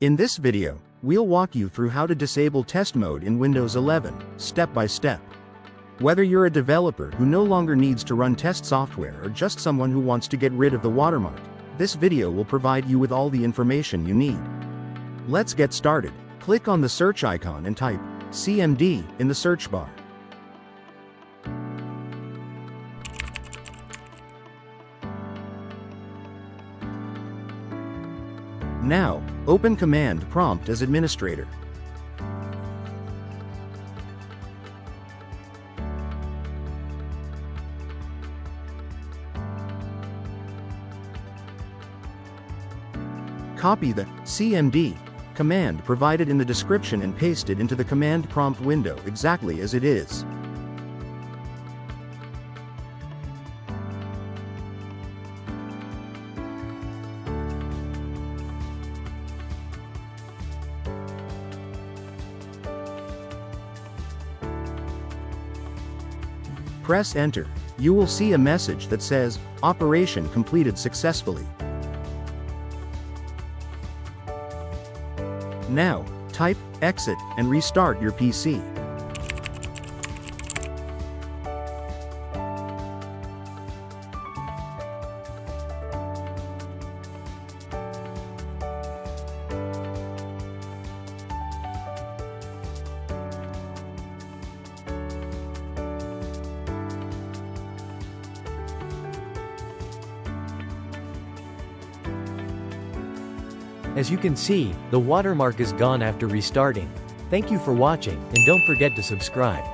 In this video, we'll walk you through how to disable test mode in Windows 11, step by step. Whether you're a developer who no longer needs to run test software or just someone who wants to get rid of the watermark, this video will provide you with all the information you need. Let's get started. Click on the search icon and type CMD in the search bar. Now, open Command Prompt as administrator. Copy the CMD command provided in the description and paste it into the command prompt window exactly as it is. Press Enter. You will see a message that says, "Operation completed successfully." Now, type exit and restart your PC. As you can see, the watermark is gone after restarting. Thank you for watching, and don't forget to subscribe.